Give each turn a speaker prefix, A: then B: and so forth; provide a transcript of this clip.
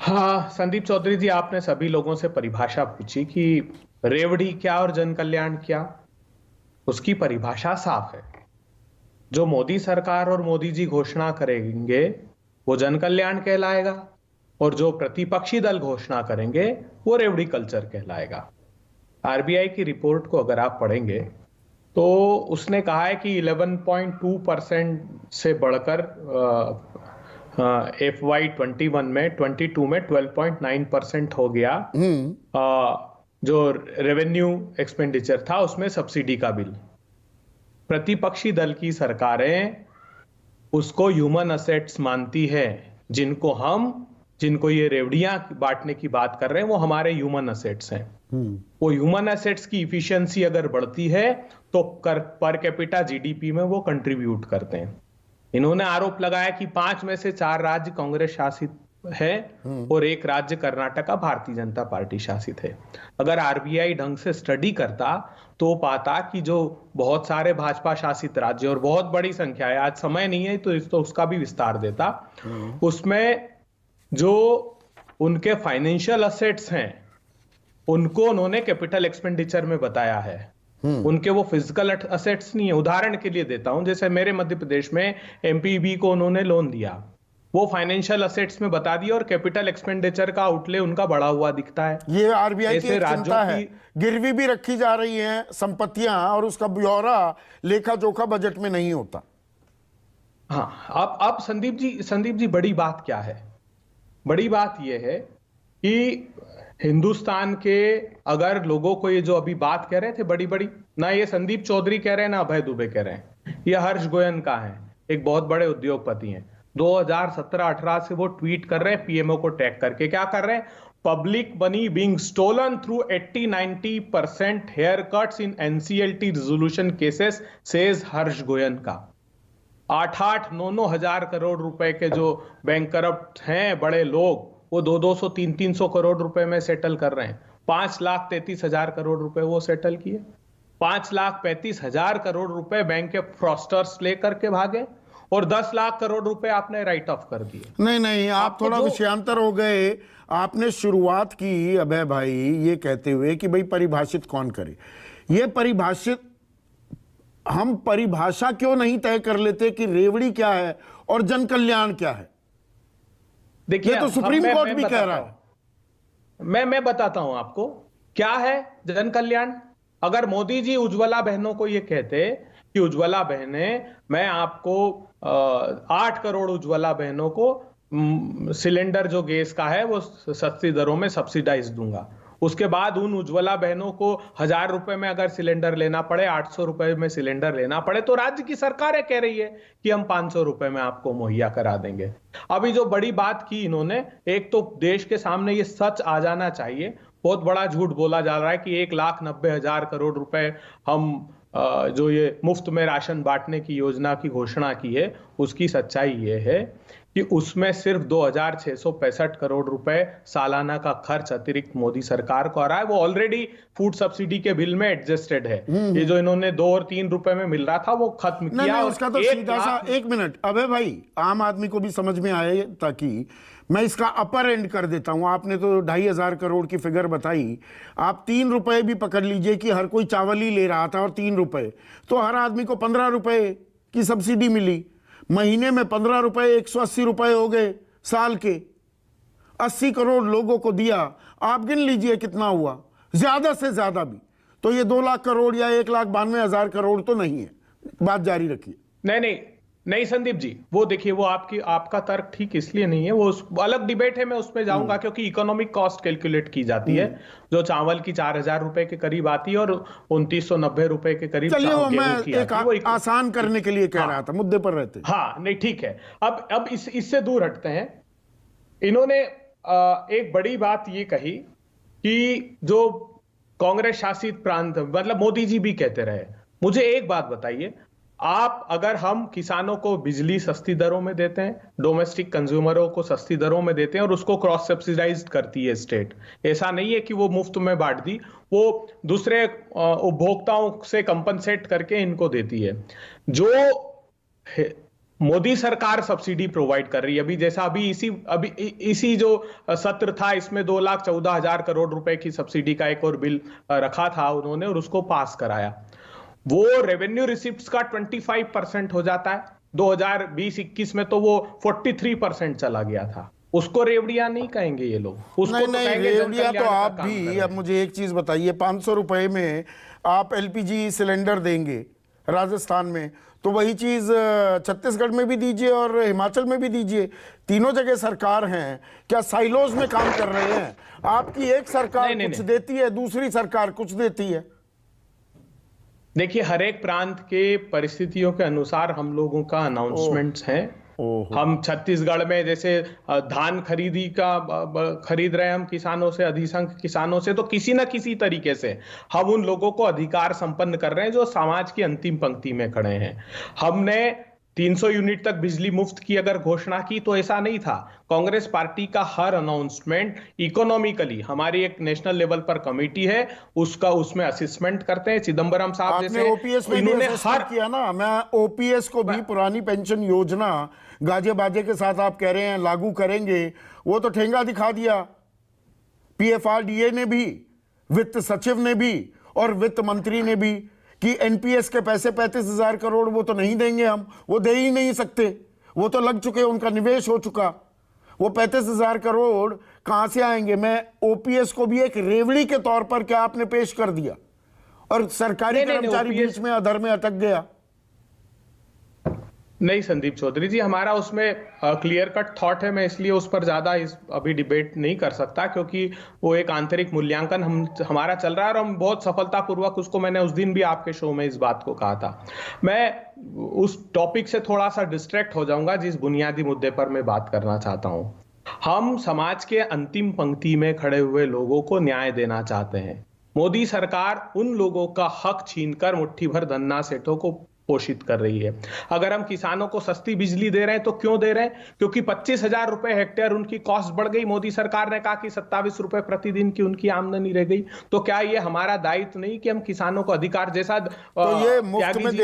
A: हाँ संदीप चौधरी जी, आपने सभी लोगों से परिभाषा पूछी कि रेवड़ी क्या और जन कल्याण क्या। उसकी परिभाषा साफ है। जो मोदी सरकार और मोदी जी घोषणा करेंगे वो जन कल्याण कहलाएगा, और जो प्रतिपक्षी दल घोषणा करेंगे वो रेवड़ी कल्चर कहलाएगा। आरबीआई की रिपोर्ट को अगर आप पढ़ेंगे तो उसने कहा है कि 11.2% से बढ़कर FY21 में 22 में 12.9% हो गया। जो रेवेन्यू एक्सपेंडिचर था उसमें सब्सिडी का बिल। प्रतिपक्षी दल की सरकारें उसको ह्यूमन असेट्स मानती है। जिनको ये रेवड़ियां बांटने की बात कर रहे हैं वो हमारे ह्यूमन असेट्स हैं। वो ह्यूमन असेट्स की इफिशियंसी अगर बढ़ती है तो पर कैपिटा जीडीपी में वो कंट्रीब्यूट करते हैं। इन्होंने आरोप लगाया कि 5 में से 4 राज्य कांग्रेस शासित है और एक राज्य कर्नाटका भारतीय जनता पार्टी शासित है। अगर आरबीआई ढंग से स्टडी करता तो पाता कि जो बहुत सारे भाजपा शासित राज्य और बहुत बड़ी संख्या है, आज समय नहीं है तो उसका भी विस्तार देता, उसमें जो उनके फाइनेंशियल असेट्स हैं उनको उन्होंने कैपिटल एक्सपेंडिचर में बताया है। उनके वो फिजिकल असेट्स नहीं है। उदाहरण के लिए देता हूं, जैसे मेरे मध्य प्रदेश में एमपीबी को उन्होंने लोन दिया, वो फाइनेंशियल असेट्स में बता दिया और कैपिटल एक्सपेंडिचर का आउटले उनका बढ़ा हुआ दिखता है।
B: ये आरबीआई की एक चिंता है, गिरवी भी रखी जा रही हैं संपत्तियां और उसका ब्यौरा लेखा जोखा बजट में नहीं होता।
A: हाँ, अब संदीप जी बड़ी बात क्या है? बड़ी बात यह है कि हिंदुस्तान के अगर लोगों को ये जो अभी बात कह रहे थे बड़ी बड़ी, ना ये संदीप चौधरी कह रहे हैं ना अभय दुबे कह रहे हैं, ये हर्ष गोयन का है, एक बहुत बड़े उद्योगपति हैं। 2017-18 से वो ट्वीट कर रहे हैं पीएमओ को टैग करके। क्या कर रहे हैं? Public money being stolen through 80-90% haircuts in NCLT resolution cases, says Harsh Goenka. 8-9 हजार करोड़ रुपए के जो बैंक करप्ट हैं बड़े लोग, वो 200 300 करोड़ रुपए में सेटल कर रहे हैं। 5,33,000 करोड़ रुपए वो सेटल किए। 5,35,000 करोड़ रुपए बैंक के फ्रॉस्टर्स लेकर के भागे और 10 लाख करोड़ रुपए आपने राइट ऑफ कर दिए।
B: नहीं, आप थोड़ा विषयांतर हो गए। आपने शुरुआत की अभय भाई ये कहते हुए कि भाई परिभाषित कौन करे। ये परिभाषित, हम परिभाषा क्यों नहीं तय कर लेते कि रेवड़ी क्या है और जन कल्याण क्या है? देखिए तो सुप्रीम कोर्ट भी कह रहा है।
A: मैं बताता हूं आपको क्या है जन कल्याण। अगर मोदी जी उज्ज्वला बहनों को ये कहते कि उज्ज्वला बहनें, मैं आपको 8 करोड़ उज्ज्वला बहनों को सिलेंडर जो गैस का है वो सस्ती दरों में सब्सिडाइज दूंगा, उसके बाद उन उज्ज्वला बहनों को 1,000 रुपए में अगर सिलेंडर लेना पड़े, 800 रुपए में सिलेंडर लेना पड़े, तो राज्य की सरकार कह रही है कि हम 500 रुपए में आपको मुहैया करा देंगे। अभी जो बड़ी बात की इन्होंने, एक तो देश के सामने ये सच आ जाना चाहिए, बहुत बड़ा झूठ बोला जा रहा है कि 1,90,000 करोड़ रुपए हम जो ये मुफ्त में राशन बांटने की योजना की घोषणा की है, उसकी सच्चाई ये है कि उसमें सिर्फ 2,665 करोड़ रुपए सालाना का खर्च अतिरिक्त मोदी सरकार को आ रहा है। वो ऑलरेडी फूड सब्सिडी के बिल में एडजस्टेड है। ये जो इन्होंने 2 और 3 रुपए में मिल रहा था वो खत्म किया।
B: नहीं, उसका तो सीधा सा 1 मिनट अबे भाई, आम आदमी को भी समझ में आए, ताकि मैं इसका अपर एंड कर देता हूं। आपने तो 2,500 करोड़ की फिगर बताई, आप 3 रुपए भी पकड़ लीजिए कि हर कोई चावल ही ले रहा था और 3 रुपए, तो हर आदमी को 15 रुपए की सब्सिडी मिली। महीने में 15 रुपए 180 रुपए हो गए, साल के 80 करोड़ लोगों को दिया। आप गिन लीजिए कितना हुआ, ज्यादा से ज्यादा भी तो ये 2 लाख करोड़ या 1,92,000 करोड़ तो नहीं है। बात जारी रखिए।
A: नहीं संदीप जी, वो देखिए, वो आपका तर्क ठीक इसलिए नहीं है, वो अलग डिबेट है, मैं उसमें जाऊंगा, क्योंकि इकोनॉमिक कॉस्ट कैलकुलेट की जाती है जो चावल की 4,000 रुपए के करीब आती है और 2,990 रुपए के करीब।
B: चलिए मैं एक आसान करने के लिए कह रहा था, मुद्दे पर रहते।
A: हाँ नहीं ठीक है। अब इससे दूर हटते हैं। इन्होंने एक बड़ी बात ये कही कि जो कांग्रेस शासित प्रांत, मतलब मोदी जी भी कहते रहे। मुझे एक बात बताइए, आप अगर हम किसानों को बिजली सस्ती दरों में देते हैं, डोमेस्टिक कंज्यूमरों को सस्ती दरों में देते हैं और उसको क्रॉस सब्सिडाइज करती है स्टेट, ऐसा नहीं है कि वो मुफ्त में बांट दी, वो दूसरे उपभोक्ताओं से कंपनसेट करके इनको देती है। जो मोदी सरकार सब्सिडी प्रोवाइड कर रही है। अभी जैसा इसी जो सत्र था, इसमें 2,14,000 करोड़ रुपए की सब्सिडी का एक और बिल रखा था उन्होंने, और उसको पास कराया। वो रेवेन्यू रिसिप्ट्स का 25% हो जाता है। 2020-21 में तो वो 43% चला गया था। उसको रेवड़िया नहीं कहेंगे ये लोग, उसको
B: नहीं
A: तो
B: नहीं,
A: कहेंगे
B: रेवड़िया तो आप
A: काम कर
B: भी।
A: रहे हैं।
B: अब मुझे एक चीज बताइए, 500 रुपए में आप एलपीजी सिलेंडर देंगे राजस्थान में, तो वही चीज छत्तीसगढ़ में भी दीजिए और हिमाचल में भी दीजिए। तीनों जगह सरकार हैं, क्या साइलोज में काम कर रहे हैं? आपकी एक सरकार
A: नहीं,
B: कुछ देती है, दूसरी सरकार कुछ देती है।
A: देखिए, हर एक प्रांत के परिस्थितियों के अनुसार हम लोगों का अनाउंसमेंट्स हैं। हम छत्तीसगढ़ में जैसे धान खरीद रहे हैं हम किसानों से, अधिसंख्य किसानों से, तो किसी ना किसी तरीके से हम उन लोगों को अधिकार संपन्न कर रहे हैं जो समाज की अंतिम पंक्ति में खड़े हैं। हमने 300 यूनिट तक बिजली मुफ्त की अगर घोषणा की तो ऐसा नहीं था। कांग्रेस पार्टी का हर अनाउंसमेंट इकोनॉमिकली, हमारी एक नेशनल लेवल पर कमेटी है, उसमें असेसमेंट करते हैं। चिदम्बरम साहब जैसे
B: ओपीएस में
A: इन्होंने
B: हर किया ना, मैं ओपीएस को भी, पुरानी पेंशन योजना गाजे बाजे के साथ आप कह रहे हैं लागू करेंगे, वो तो ठेंगा दिखा दिया। पीएफआरडीए ने भी, वित्त सचिव ने भी और वित्त मंत्री ने भी कि एनपीएस के पैसे 35,000 करोड़ वो तो नहीं देंगे, हम वो दे ही नहीं सकते, वो तो लग चुके, उनका निवेश हो चुका। वो 35,000 करोड़ कहां से आएंगे? मैं ओपीएस को भी एक रेवड़ी के तौर पर क्या आपने पेश कर दिया, और सरकारी कर्मचारी बीच में अधर में अटक गया।
A: नहीं संदीप चौधरी जी, हमारा उसमें क्लियर कट थॉट है। मैं इसलिए उस पर ज्यादा अभी डिबेट नहीं कर सकता, क्योंकि वो एक आंतरिक मूल्यांकन हमारा चल रहा है, और हम बहुत सफलतापूर्वक उसको, मैंने उस दिन भी आपके शो में इस बात को कहा था। मैं उस टॉपिक से थोड़ा सा डिस्ट्रैक्ट हो जाऊंगा जिस बुनियादी मुद्दे पर मैं बात करना चाहता हूं। हम समाज के अंतिम पंक्ति में खड़े हुए लोगों को न्याय देना चाहते हैं। मोदी सरकार उन लोगों का हक छीनकर मुट्ठी भर धन्ना सेठों को पोषित कर रही है। अगर हम किसानों को सस्ती बिजली दे रहे हैं तो क्यों दे रहे हैं? क्योंकि 25,000 रुपए हेक्टेयर उनकी कॉस्ट बढ़ गई। मोदी सरकार ने कहा कि 27 रुपए प्रतिदिन की उनकी आमदनी रह गई। तो क्या ये हमारा दायित्व नहीं कि हम किसानों को अधिकार, जैसा
B: तो ये मुफ्त में